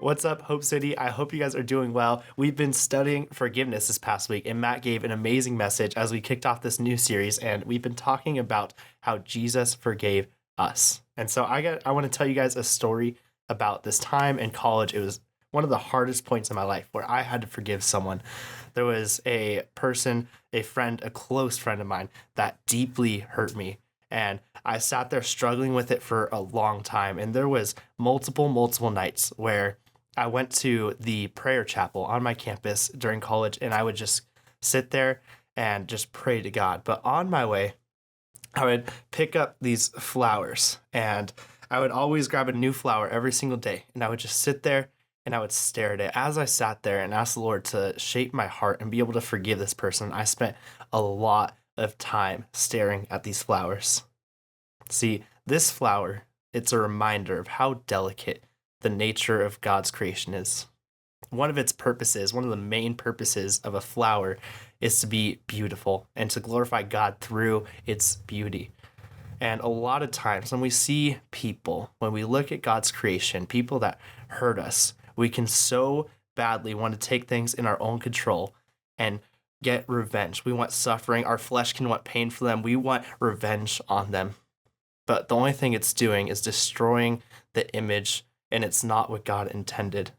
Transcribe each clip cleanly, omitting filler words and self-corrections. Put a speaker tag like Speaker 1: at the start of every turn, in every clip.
Speaker 1: What's up, Hope City? I hope you guys are doing well. We've been studying forgiveness this past week, and Matt gave an amazing message as we kicked off this new series, and we've been talking about how Jesus forgave us. And so I want to tell you guys a story about this time in college. It was one of the hardest points in my life where I had to forgive someone. There was a person, a friend, a close friend of mine that deeply hurt me. And I sat there struggling with it for a long time. And there was multiple nights where I went to the prayer chapel on my campus during college, and I would just sit there and just pray to God. But on my way, I would pick up these flowers, and I would always grab a new flower every single day. And I would just sit there and I would stare at it. As I sat there and asked the Lord to shape my heart and be able to forgive this person, I spent a lot of time staring at these flowers. See, this flower, it's a reminder of how delicate the nature of God's creation is. One of its purposes, one of the main purposes of a flower is to be beautiful and to glorify God through its beauty. And a lot of times when we see people, when we look at God's creation, people that hurt us, we can so badly want to take things in our own control and get revenge. We want suffering. Our flesh can want pain for them. We want revenge on them. But the only thing it's doing is destroying the image, and it's not what God intended.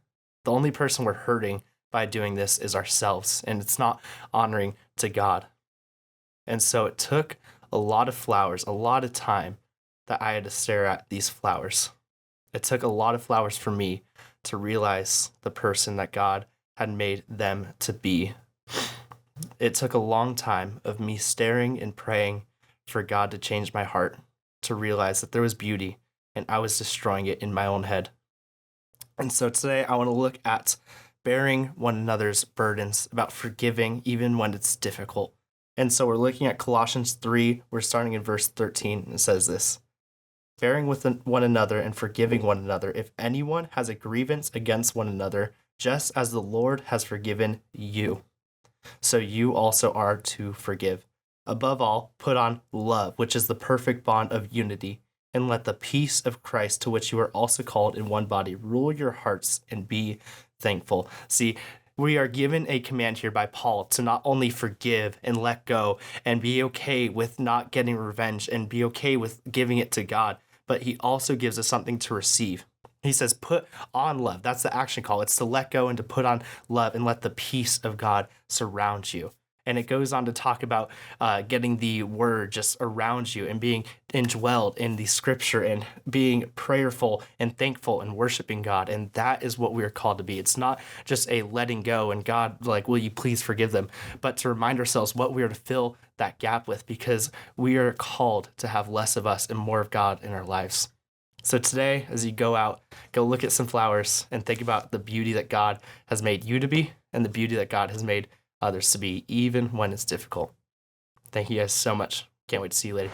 Speaker 1: The only person we're hurting by doing this is ourselves, and it's not honoring to God. And so it took a lot of flowers, a lot of time that I had to stare at these flowers. It took a lot of flowers for me to realize the person that God had made them to be. It took a long time of me staring and praying for God to change my heart, to realize that there was beauty and I was destroying it in my own head. And so today I want to look at bearing one another's burdens, about forgiving even when it's difficult. And so we're looking at Colossians 3, we're starting in verse 13, and it says this: bearing with one another and forgiving one another, if anyone has a grievance against one another, just as the Lord has forgiven you, so you also are to forgive. Above all, put on love, which is the perfect bond of unity, and let the peace of Christ, to which you are also called in one body, rule your hearts and be thankful. See, we are given a command here by Paul to not only forgive and let go and be okay with not getting revenge and be okay with giving it to God, but he also gives us something to receive. He says, put on love. That's the action call. It's to let go and to put on love and let the peace of God surround you. And it goes on to talk about getting the word just around you and being indwelled in the scripture and being prayerful and thankful and worshiping God. And that is what we are called to be. It's not just a letting go and God, like, will you please forgive them? But to remind ourselves what we are to fill that gap with, because we are called to have less of us and more of God in our lives. So today, as you go out, go look at some flowers and think about the beauty that God has made you to be and the beauty that God has made others to be, even when it's difficult. Thank you guys so much. Can't wait to see you later.